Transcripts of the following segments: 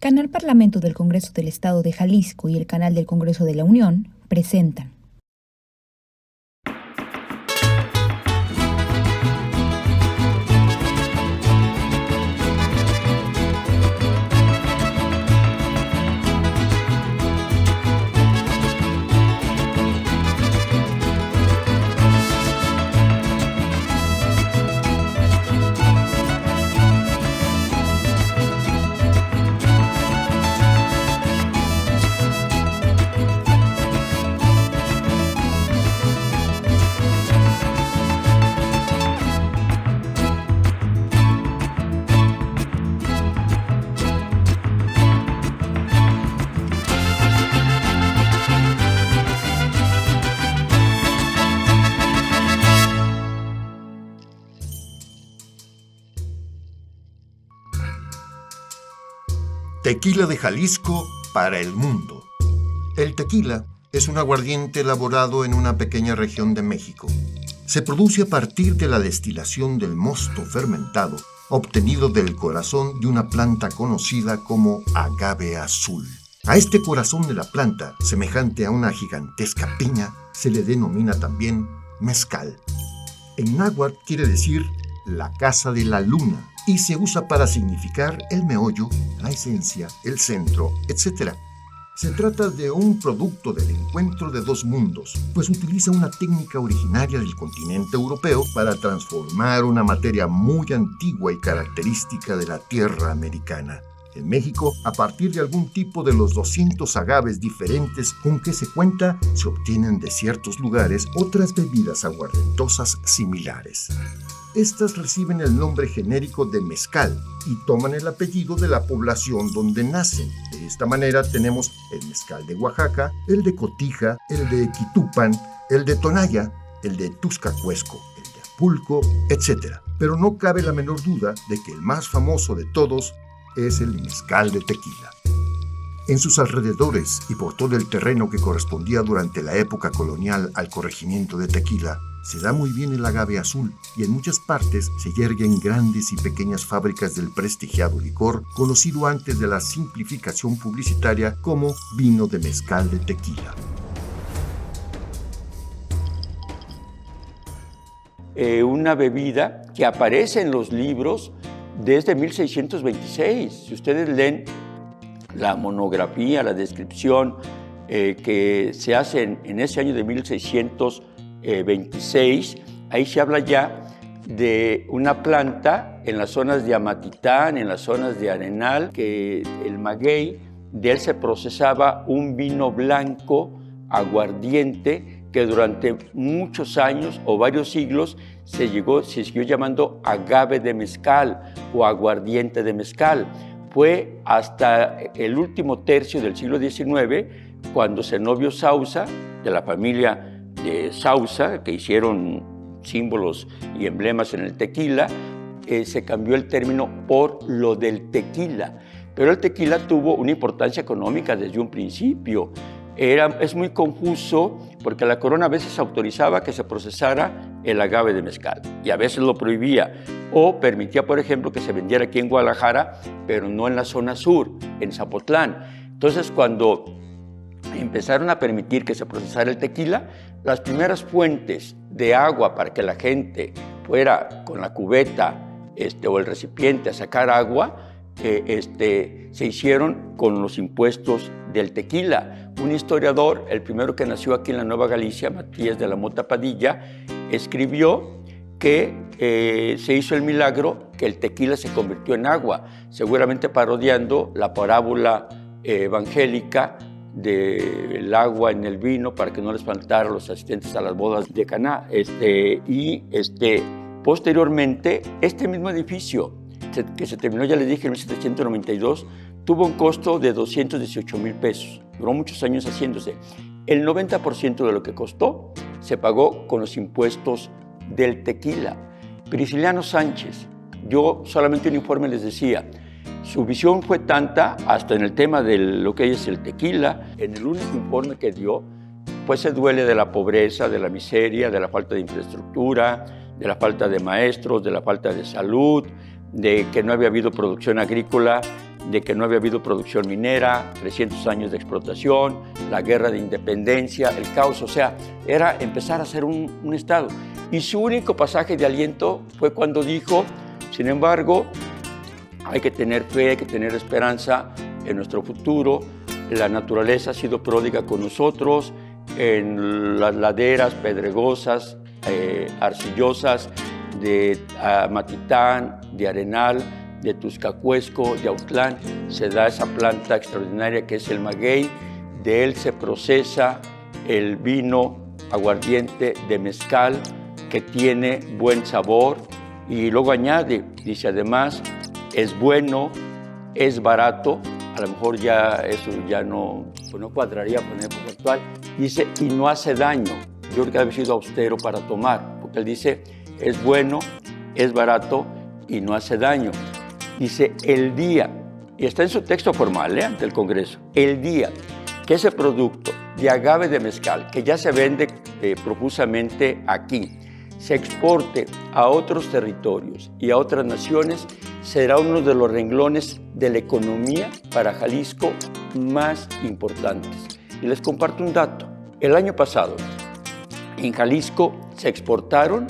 Canal Parlamento del Congreso del Estado de Jalisco y el Canal del Congreso de la Unión presentan. Tequila de Jalisco para el mundo. El tequila es un aguardiente elaborado en una pequeña región de México. Se produce a partir de la destilación del mosto fermentado, obtenido del corazón de una planta conocida como agave azul. A este corazón de la planta, semejante a una gigantesca piña, se le denomina también mezcal. En náhuatl quiere decir la casa de la luna, y se usa para significar el meollo, la esencia, el centro, etc. Se trata de un producto del encuentro de dos mundos, pues utiliza una técnica originaria del continente europeo para transformar una materia muy antigua y característica de la tierra americana. En México, a partir de algún tipo de los 200 agaves diferentes con que se cuenta, se obtienen de ciertos lugares otras bebidas aguardentosas similares. Estas reciben el nombre genérico de mezcal y toman el apellido de la población donde nacen. De esta manera tenemos el mezcal de Oaxaca, el de Cotija, el de Quitupan, el de Tonaya, el de Tuzcacuesco, el de Apulco, etc. Pero no cabe la menor duda de que el más famoso de todos es el mezcal de Tequila. En sus alrededores y por todo el terreno que correspondía durante la época colonial al corregimiento de Tequila, se da muy bien el agave azul y en muchas partes se yerguen grandes y pequeñas fábricas del prestigiado licor, conocido antes de la simplificación publicitaria como vino de mezcal de tequila. Una bebida que aparece en los libros desde 1626. Si ustedes leen la monografía, la descripción que se hace en ese año de 1626, ahí se habla ya de una planta en las zonas de Amatitán, en las zonas de Arenal, que el maguey, de él se procesaba un vino blanco aguardiente que durante muchos años o varios siglos se siguió llamando agave de mezcal o aguardiente de mezcal. Fue hasta el último tercio del siglo XIX cuando Zenobio Sauza, de la familia de Sauza, que hicieron símbolos y emblemas en el tequila, se cambió el término por lo del tequila. Pero el tequila tuvo una importancia económica desde un principio. Es muy confuso porque la corona a veces autorizaba que se procesara el agave de mezcal y a veces lo prohibía o permitía, por ejemplo, que se vendiera aquí en Guadalajara, pero no en la zona sur, en Zapotlán. Entonces, cuando empezaron a permitir que se procesara el tequila, las primeras fuentes de agua para que la gente fuera con la cubeta o el recipiente a sacar agua, se hicieron con los impuestos del tequila. Un historiador, el primero que nació aquí en la Nueva Galicia, Matías de la Mota Padilla, escribió que se hizo el milagro que el tequila se convirtió en agua, seguramente parodiando la parábola evangélica del agua en el vino para que no les faltara a los asistentes a las bodas de Caná. Posteriormente, este mismo edificio, que se terminó, ya les dije, en 1792, tuvo un costo de 218,000 pesos. Duró muchos años haciéndose. El 90% de lo que costó se pagó con los impuestos del tequila. Prisciliano Sánchez, yo solamente un informe les decía, su visión fue tanta, hasta en el tema de lo que es el tequila, en el único informe que dio, pues se duele de la pobreza, de la miseria, de la falta de infraestructura, de la falta de maestros, de la falta de salud, de que no había habido producción agrícola de que no había habido producción minera, 300 años de explotación, la guerra de independencia, el caos, o sea, era empezar a ser un Estado. Y su único pasaje de aliento fue cuando dijo, sin embargo, hay que tener fe, hay que tener esperanza en nuestro futuro, la naturaleza ha sido pródiga con nosotros, en las laderas pedregosas, arcillosas de Amatitán, de Arenal, de Tuzcacuesco, de Autlán, se da esa planta extraordinaria que es el maguey. De él se procesa el vino aguardiente de mezcal que tiene buen sabor, y luego añade, dice además, es bueno, es barato, a lo mejor ya eso ya no cuadraría con la época actual, dice, y no hace daño. Yo creo que ha sido austero para tomar, porque él dice, es bueno, es barato y no hace daño. Dice, el día, y está en su texto formal ante el Congreso, el día que ese producto de agave de mezcal, que ya se vende profusamente aquí, se exporte a otros territorios y a otras naciones, será uno de los renglones de la economía para Jalisco más importantes. Y les comparto un dato. El año pasado, en Jalisco se exportaron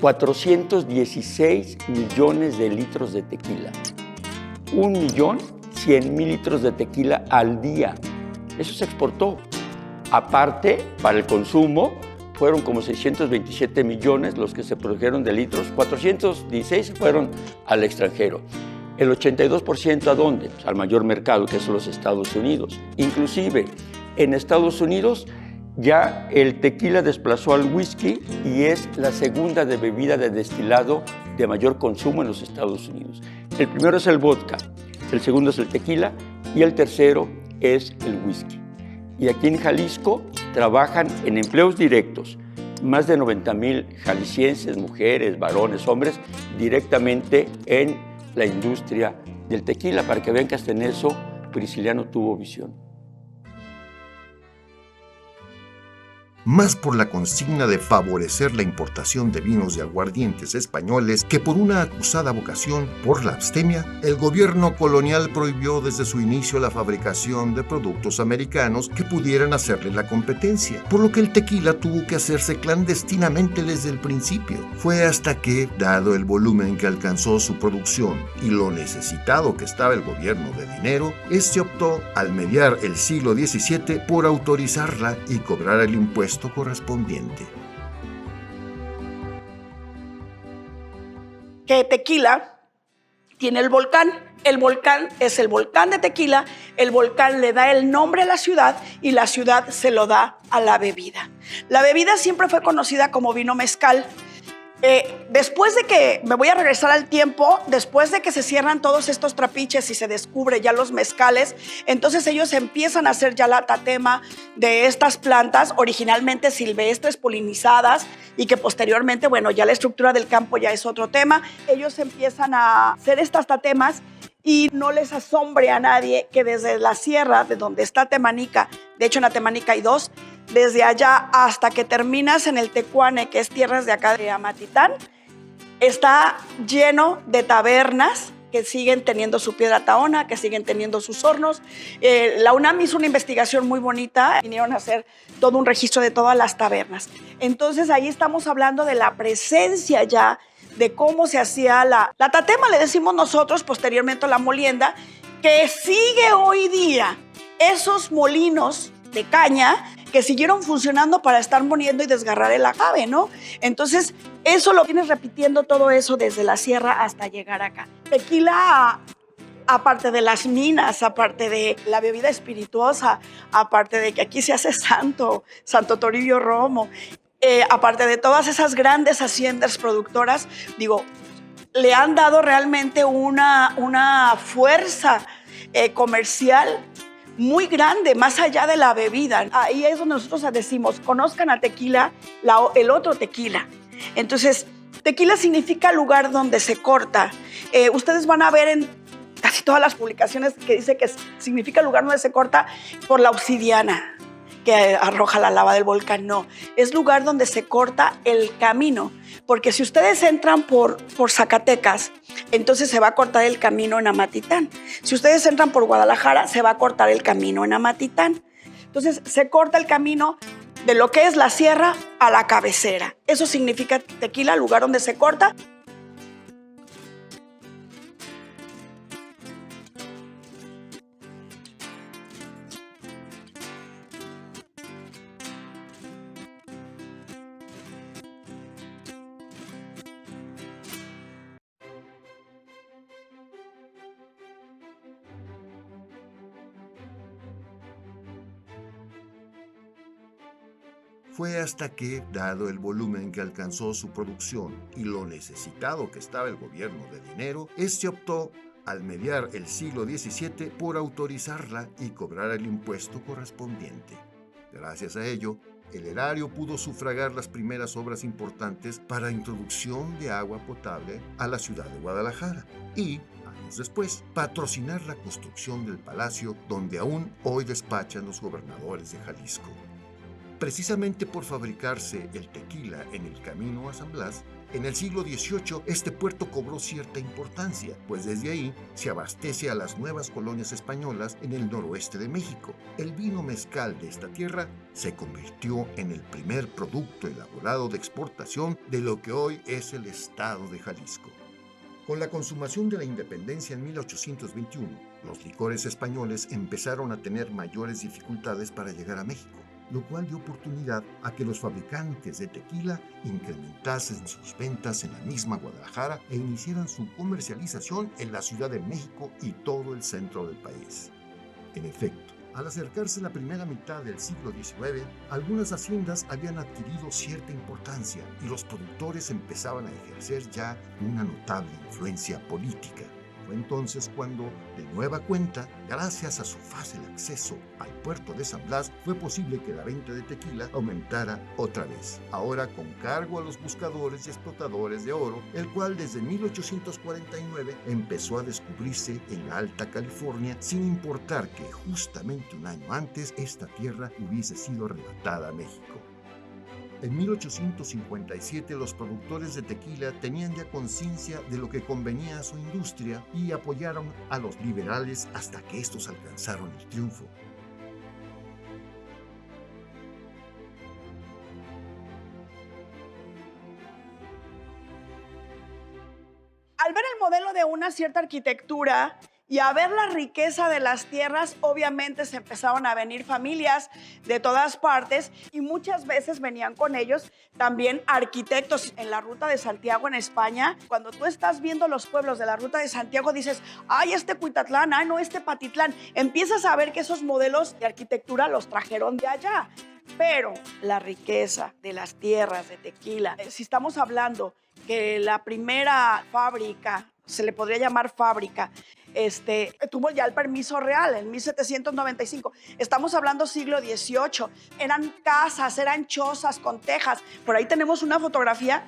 416 millones de litros de tequila. 1.100.000 litros de tequila al día. Eso se exportó. Aparte, para el consumo, fueron como 627 millones los que se produjeron de litros. 416 fueron al extranjero. El 82% ¿a dónde? Pues al mayor mercado, que son los Estados Unidos. Inclusive, en Estados Unidos, ya el tequila desplazó al whisky y es la segunda de bebida de destilado de mayor consumo en los Estados Unidos. El primero es el vodka, el segundo es el tequila y el tercero es el whisky. Y aquí en Jalisco trabajan en empleos directos más de 90,000 jaliscienses, mujeres, varones, hombres, directamente en la industria del tequila, para que vean que hasta en eso Prisciliano tuvo visión. Más por la consigna de favorecer la importación de vinos y aguardientes españoles que por una acusada vocación por la abstemia, el gobierno colonial prohibió desde su inicio la fabricación de productos americanos que pudieran hacerle la competencia, por lo que el tequila tuvo que hacerse clandestinamente desde el principio. Fue hasta que, dado el volumen que alcanzó su producción y lo necesitado que estaba el gobierno de dinero, este optó, al mediar el siglo XVII, por autorizarla y cobrar el impuesto correspondiente. Que Tequila tiene el volcán es el volcán de Tequila, el volcán le da el nombre a la ciudad y la ciudad se lo da a la bebida. La bebida siempre fue conocida como vino mezcal. Después de que, me voy a regresar al tiempo, después de que se cierran todos estos trapiches y se descubre ya los mezcales, entonces ellos empiezan a hacer ya la tatema de estas plantas, originalmente silvestres, polinizadas, y que posteriormente, bueno, ya la estructura del campo ya es otro tema. Ellos empiezan a hacer estas tatemas y no les asombre a nadie que desde la sierra, de donde está Temanica, de hecho en la Temanica hay dos, desde allá hasta que terminas en el Tecuane, que es tierras de acá de Amatitán, está lleno de tabernas que siguen teniendo su piedra tahona, que siguen teniendo sus hornos. La UNAM hizo una investigación muy bonita, vinieron a hacer todo un registro de todas las tabernas. Entonces ahí estamos hablando de la presencia ya de cómo se hacía la tatema, le decimos nosotros, posteriormente la molienda, que sigue hoy día esos molinos de caña que siguieron funcionando para estar moliendo y desgarrar el agave, ¿no? Entonces, eso lo vienes repitiendo todo eso desde la sierra hasta llegar acá. Tequila, aparte de las minas, aparte de la bebida espirituosa, aparte de que aquí se hace Santo Toribio Romo, aparte de todas esas grandes haciendas productoras, digo, le han dado realmente una fuerza comercial muy grande, más allá de la bebida. Ahí es donde nosotros decimos, conozcan a Tequila, el otro Tequila. Entonces, Tequila significa lugar donde se corta. Ustedes van a ver en casi todas las publicaciones que dice que significa lugar donde se corta por la obsidiana. que arroja la lava del volcán, no. Es lugar donde se corta el camino, porque si ustedes entran por Zacatecas, entonces se va a cortar el camino en Amatitán. Si ustedes entran por Guadalajara, se va a cortar el camino en Amatitán. Entonces se corta el camino de lo que es la sierra a la cabecera. Eso significa Tequila, lugar donde se corta. Fue hasta que, dado el volumen que alcanzó su producción y lo necesitado que estaba el gobierno de dinero, este optó, al mediar el siglo XVII, por autorizarla y cobrar el impuesto correspondiente. Gracias a ello, el erario pudo sufragar las primeras obras importantes para introducción de agua potable a la ciudad de Guadalajara y, años después, patrocinar la construcción del palacio donde aún hoy despachan los gobernadores de Jalisco. Precisamente por fabricarse el tequila en el camino a San Blas, en el siglo XVIII este puerto cobró cierta importancia, pues desde ahí se abastece a las nuevas colonias españolas en el noroeste de México. El vino mezcal de esta tierra se convirtió en el primer producto elaborado de exportación de lo que hoy es el estado de Jalisco. Con la consumación de la independencia en 1821, los licores españoles empezaron a tener mayores dificultades para llegar a México, lo cual dio oportunidad a que los fabricantes de tequila incrementasen sus ventas en la misma Guadalajara e iniciaran su comercialización en la Ciudad de México y todo el centro del país. En efecto, al acercarse la primera mitad del siglo XIX, algunas haciendas habían adquirido cierta importancia y los productores empezaban a ejercer ya una notable influencia política. Fue entonces cuando, de nueva cuenta, gracias a su fácil acceso al puerto de San Blas, fue posible que la venta de tequila aumentara otra vez, ahora con cargo a los buscadores y explotadores de oro, el cual desde 1849 empezó a descubrirse en la Alta California, sin importar que justamente un año antes esta tierra hubiese sido arrebatada a México. En 1857 los productores de tequila tenían ya conciencia de lo que convenía a su industria y apoyaron a los liberales hasta que estos alcanzaron el triunfo. Al ver el modelo de una cierta arquitectura y a ver la riqueza de las tierras, obviamente se empezaron a venir familias de todas partes y muchas veces venían con ellos también arquitectos. En la Ruta de Santiago en España, cuando tú estás viendo los pueblos de la Ruta de Santiago, dices, ay, este Cuitatlán, ay, no, este Patitlán. Empiezas a ver que esos modelos de arquitectura los trajeron de allá. Pero la riqueza de las tierras de tequila, si estamos hablando que la primera fábrica, se le podría llamar fábrica, tuvo ya el permiso real en 1795. Estamos hablando siglo XVIII. Eran casas, eran chozas con tejas. Por ahí tenemos una fotografía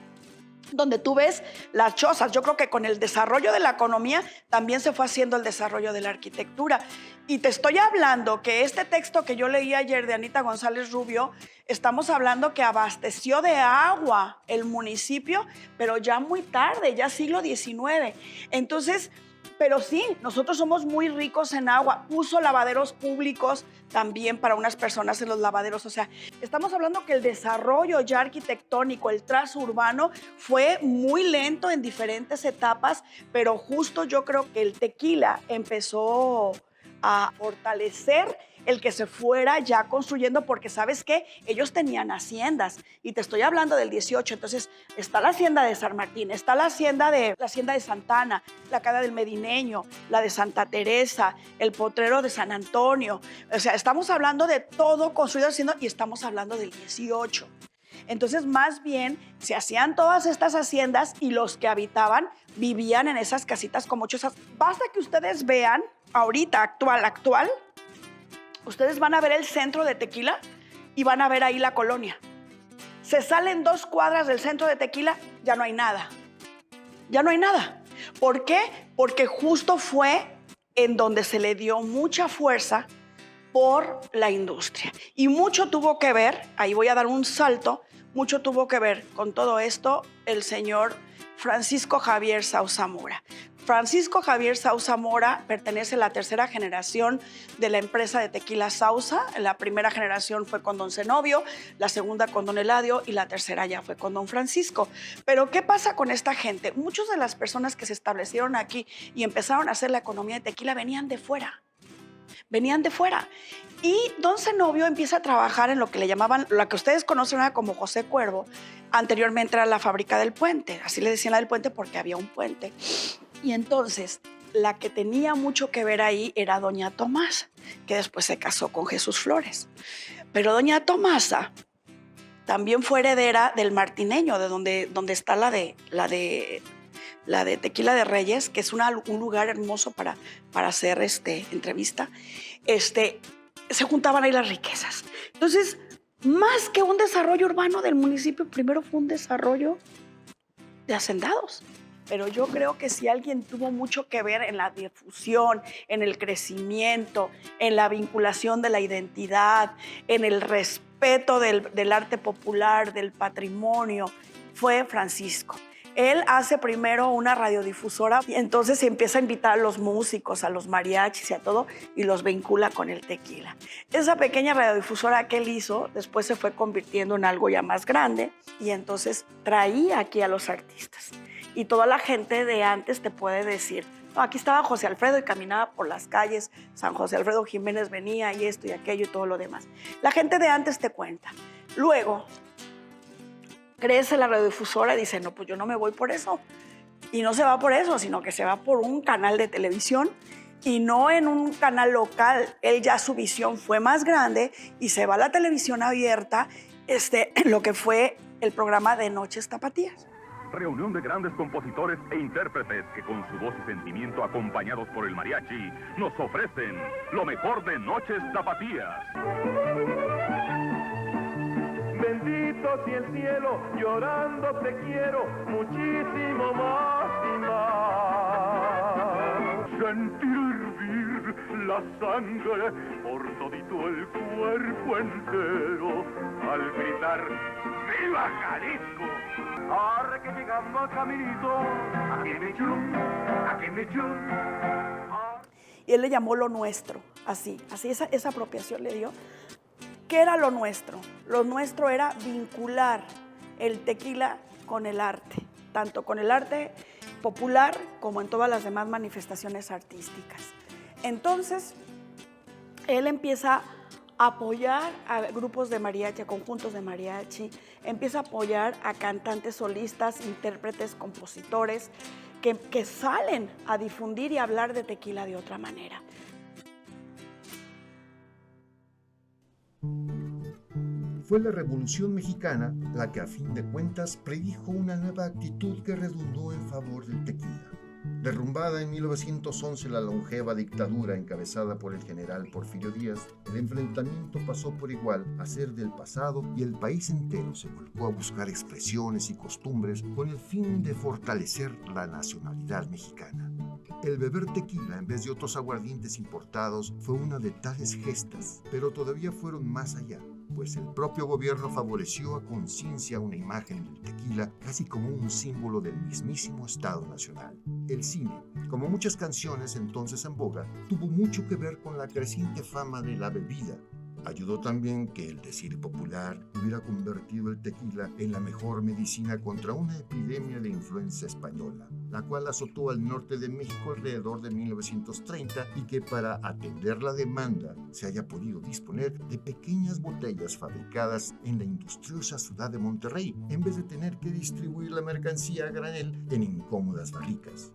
donde tú ves las chozas. Yo creo que con el desarrollo de la economía también se fue haciendo el desarrollo de la arquitectura. Y te estoy hablando que este texto que yo leí ayer de Anita González Rubio, estamos hablando que abasteció de agua el municipio, pero ya muy tarde, ya siglo XIX. Entonces, pero sí, nosotros somos muy ricos en agua. Puso lavaderos públicos también para unas personas en los lavaderos. O sea, estamos hablando que el desarrollo ya arquitectónico, el trazo urbano, fue muy lento en diferentes etapas, pero justo yo creo que el tequila empezó a fortalecer el que se fuera ya construyendo, porque ¿sabes qué? Ellos tenían haciendas, y te estoy hablando del 18, entonces está la hacienda de San Martín, está la hacienda de Santana, la Cada del Medineño, la de Santa Teresa, el Potrero de San Antonio. O sea, estamos hablando de todo construido haciendo, y estamos hablando del 18. Entonces, más bien, se hacían todas estas haciendas y los que habitaban vivían en esas casitas como chozas. Basta que ustedes vean, ahorita, actual, ustedes van a ver el centro de Tequila y van a ver ahí la colonia. Se salen 2 cuadras del centro de Tequila, ya no hay nada. Ya no hay nada. ¿Por qué? Porque justo fue en donde se le dio mucha fuerza por la industria. Y mucho tuvo que ver, ahí voy a dar un salto, mucho tuvo que ver con todo esto el señor Francisco Javier Sauza Mora. Francisco Javier Sauza Mora pertenece a la tercera generación de la empresa de tequila Sauza. La primera generación fue con don Zenobio, la segunda con don Eladio y la tercera ya fue con don Francisco. Pero ¿qué pasa con esta gente? Muchas de las personas que se establecieron aquí y empezaron a hacer la economía de tequila venían de fuera. Y don Zenobio empieza a trabajar en lo que le llamaban, lo que ustedes conocen ahora como José Cuervo. Anteriormente era la fábrica del puente, así le decían la del puente porque había un puente. Y entonces, la que tenía mucho que ver ahí era doña Tomasa, que después se casó con Jesús Flores. Pero doña Tomasa también fue heredera del Martineño, de donde está la de Tequila de Reyes, que es un lugar hermoso para hacer entrevista. Se juntaban ahí las riquezas. Entonces, más que un desarrollo urbano del municipio, primero fue un desarrollo de hacendados. Pero yo creo que si alguien tuvo mucho que ver en la difusión, en el crecimiento, en la vinculación de la identidad, en el respeto del arte popular, del patrimonio, fue Francisco. Él hace primero una radiodifusora y entonces se empieza a invitar a los músicos, a los mariachis y a todo y los vincula con el tequila. Esa pequeña radiodifusora que él hizo después se fue convirtiendo en algo ya más grande y entonces traía aquí a los artistas. Y toda la gente de antes te puede decir, no, aquí estaba José Alfredo y caminaba por las calles, San José Alfredo Jiménez venía y esto y aquello y todo lo demás. La gente de antes te cuenta. Luego crece la radiodifusora y dice, no, pues yo no me voy por eso. Y no se va por eso, sino que se va por un canal de televisión y no en un canal local. Él ya su visión fue más grande y se va a la televisión abierta, lo que fue el programa de Noches Tapatías. Reunión de grandes compositores e intérpretes que con su voz y sentimiento acompañados por el mariachi nos ofrecen lo mejor de Noches Tapatías. Bendito sea el cielo, llorando te quiero muchísimo más y más. Sentir hervir la sangre por todito el cuerpo entero al gritar ¡Viva Jalisco! Ahora que llegamos caminito, aquí me chum. Y él le llamó lo nuestro, así esa apropiación le dio. ¿Qué era lo nuestro? Lo nuestro era vincular el tequila con el arte, tanto con el arte popular como en todas las demás manifestaciones artísticas. Entonces, él empieza a apoyar a grupos de mariachi, a conjuntos de mariachi, empieza a apoyar a cantantes solistas, intérpretes, compositores que salen a difundir y hablar de tequila de otra manera. Fue la Revolución Mexicana la que a fin de cuentas predijo una nueva actitud que redundó en favor del tequila. Derrumbada en 1911 la longeva dictadura encabezada por el general Porfirio Díaz, el enfrentamiento pasó por igual a ser del pasado y el país entero se volcó a buscar expresiones y costumbres con el fin de fortalecer la nacionalidad mexicana. El beber tequila en vez de otros aguardientes importados fue una de tales gestas, pero todavía fueron más allá, pues el propio gobierno favoreció a conciencia una imagen del tequila casi como un símbolo del mismísimo Estado Nacional. El cine, como muchas canciones entonces en boga, tuvo mucho que ver con la creciente fama de la bebida. Ayudó también que el decir popular hubiera convertido el tequila en la mejor medicina contra una epidemia de influenza española, la cual azotó al norte de México alrededor de 1930 y que para atender la demanda se haya podido disponer de pequeñas botellas fabricadas en la industriosa ciudad de Monterrey, en vez de tener que distribuir la mercancía a granel en incómodas barricas.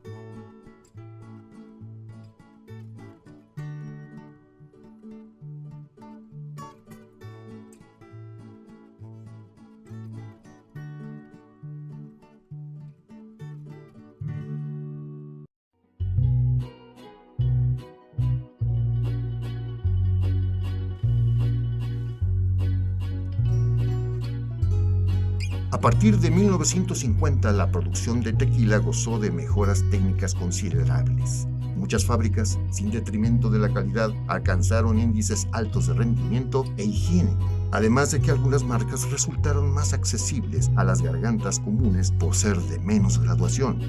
A partir de 1950, la producción de tequila gozó de mejoras técnicas considerables. Muchas fábricas, sin detrimento de la calidad, alcanzaron índices altos de rendimiento e higiene, además de que algunas marcas resultaron más accesibles a las gargantas comunes por ser de menos graduación.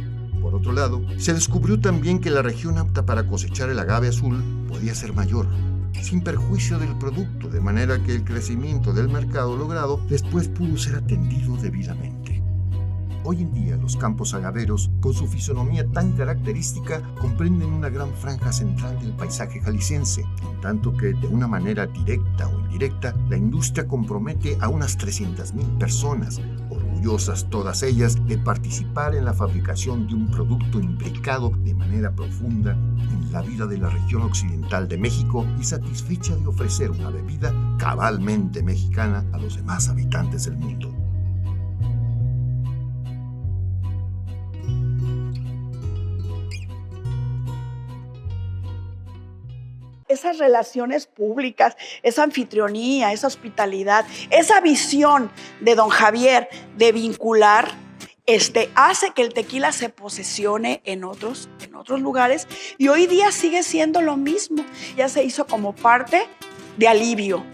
Por otro lado, se descubrió también que la región apta para cosechar el agave azul podía ser mayor, sin perjuicio del producto, de manera que el crecimiento del mercado logrado después pudo ser atendido debidamente. Hoy en día los campos agaveros, con su fisonomía tan característica, comprenden una gran franja central del paisaje jalisciense, en tanto que de una manera directa o indirecta, la industria compromete a unas 300,000 personas, orgullosas todas ellas de participar en la fabricación de un producto imbricado de manera profunda en la vida de la región occidental de México y satisfecha de ofrecer una bebida cabalmente mexicana a los demás habitantes del mundo. Esas relaciones públicas, esa anfitrionía, esa hospitalidad, esa visión de don Javier de vincular, hace que el tequila se posesione en otros lugares y hoy día sigue siendo lo mismo. Ya se hizo como parte de alivio.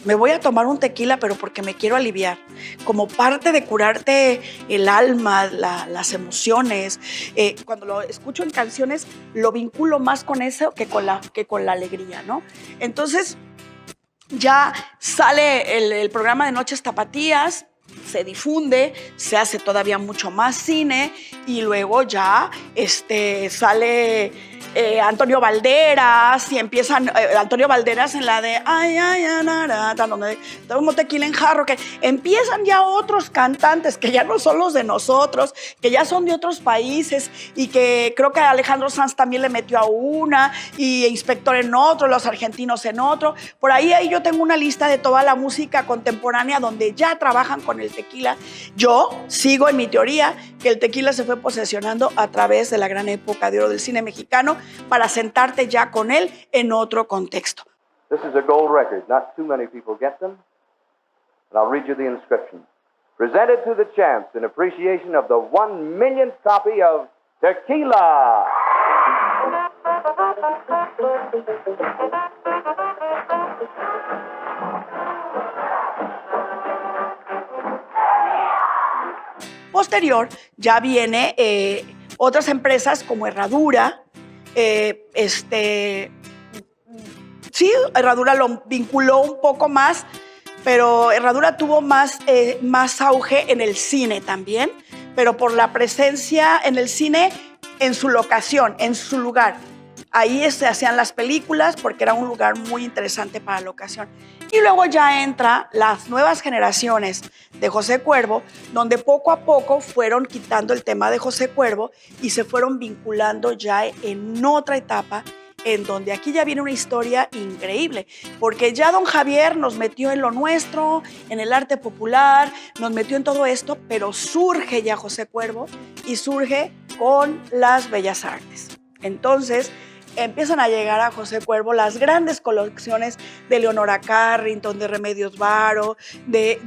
Me voy a tomar un tequila, pero porque me quiero aliviar, como parte de curarte el alma, las emociones. Cuando lo escucho en canciones, lo vinculo más con eso que con la alegría, ¿no? Entonces, ya sale el programa de Noches Tapatías, se difunde, se hace todavía mucho más cine y luego ya sale Antonio Valderas y empiezan Antonio Valderas en la de ay, ay, anarata, donde tomo tequila en jarro, que empiezan ya otros cantantes que ya no son los de nosotros, que ya son de otros países y que creo que Alejandro Sanz también le metió a una y Inspector en otro, los argentinos en otro. Por ahí yo tengo una lista de toda la música contemporánea donde ya trabajan con el tequila. Yo sigo en mi teoría que el tequila se fue posesionando a través de la gran época de oro del cine mexicano para sentarte ya con él en otro contexto. This is a gold record. Not too many people get them. And I'll read you the inscription. Presented to the champs in appreciation of the 1 millionth copy of Tequila. Posterior ya viene otras empresas como Herradura. Sí, Herradura lo vinculó un poco más, pero Herradura tuvo más auge en el cine también, pero por la presencia en el cine, en su locación, en su lugar. Ahí se hacían las películas porque era un lugar muy interesante para la ocasión. Y luego ya entra las nuevas generaciones de José Cuervo, donde poco a poco fueron quitando el tema de José Cuervo y se fueron vinculando ya en otra etapa, en donde aquí ya viene una historia increíble, porque ya don Javier nos metió en lo nuestro, en el arte popular, nos metió en todo esto, pero surge ya José Cuervo y surge con las bellas artes. Entonces, empiezan a llegar a José Cuervo las grandes colecciones de Leonora Carrington, de Remedios Varo, de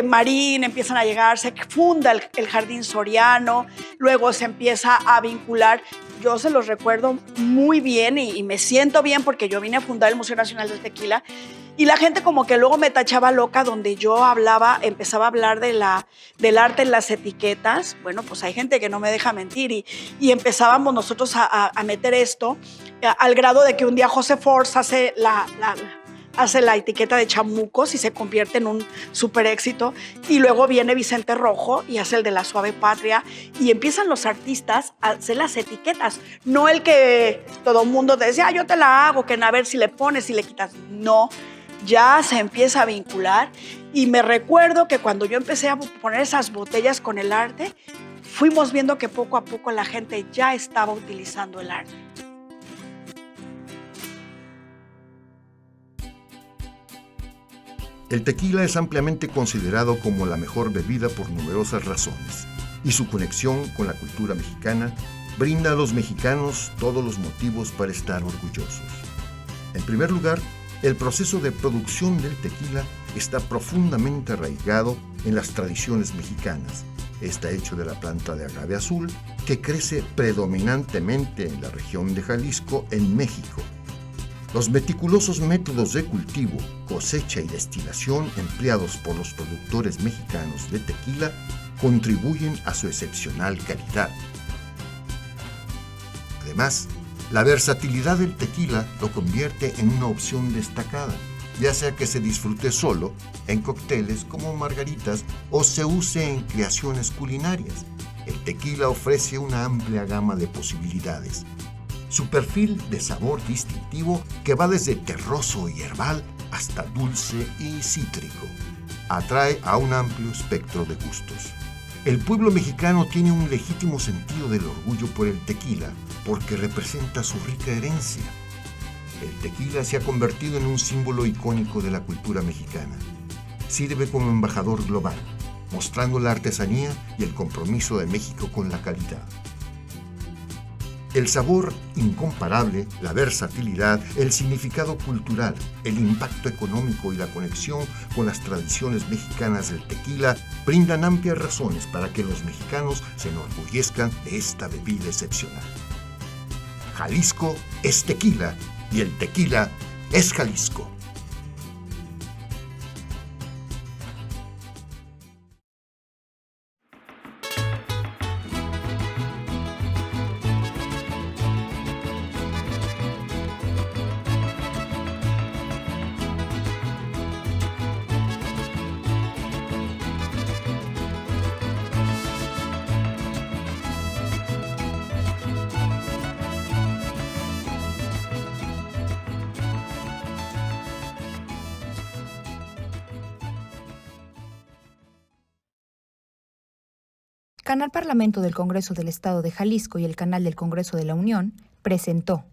Marín, empiezan a llegar, se funda el Jardín Soriano, luego se empieza a vincular. Yo se los recuerdo muy bien y me siento bien porque yo vine a fundar el Museo Nacional del Tequila y la gente como que luego me tachaba loca donde yo empezaba a hablar del arte en las etiquetas. Bueno, pues hay gente que no me deja mentir y empezábamos nosotros a meter esto al grado de que un día José Force hace la etiqueta de chamucos y se convierte en un súper éxito. Y luego viene Vicente Rojo y hace el de la Suave Patria. Y empiezan los artistas a hacer las etiquetas. No el que todo el mundo decía, yo te la hago, que a ver si le pones, si le quitas. No, ya se empieza a vincular. Y me recuerdo que cuando yo empecé a poner esas botellas con el arte, fuimos viendo que poco a poco la gente ya estaba utilizando el arte. El tequila es ampliamente considerado como la mejor bebida por numerosas razones, y su conexión con la cultura mexicana brinda a los mexicanos todos los motivos para estar orgullosos. En primer lugar, el proceso de producción del tequila está profundamente arraigado en las tradiciones mexicanas, está hecho de la planta de agave azul, que crece predominantemente en la región de Jalisco, en México. Los meticulosos métodos de cultivo, cosecha y destilación empleados por los productores mexicanos de tequila contribuyen a su excepcional calidad. Además, la versatilidad del tequila lo convierte en una opción destacada, ya sea que se disfrute solo, en cócteles como margaritas, o se use en creaciones culinarias. El tequila ofrece una amplia gama de posibilidades. Su perfil de sabor distintivo, que va desde terroso y herbal hasta dulce y cítrico, atrae a un amplio espectro de gustos. El pueblo mexicano tiene un legítimo sentido del orgullo por el tequila, porque representa su rica herencia. El tequila se ha convertido en un símbolo icónico de la cultura mexicana. Sirve como embajador global, mostrando la artesanía y el compromiso de México con la calidad. El sabor incomparable, la versatilidad, el significado cultural, el impacto económico y la conexión con las tradiciones mexicanas del tequila brindan amplias razones para que los mexicanos se enorgullezcan de esta bebida excepcional. Jalisco es tequila y el tequila es Jalisco. Canal Parlamento del Congreso del Estado de Jalisco y el Canal del Congreso de la Unión presentó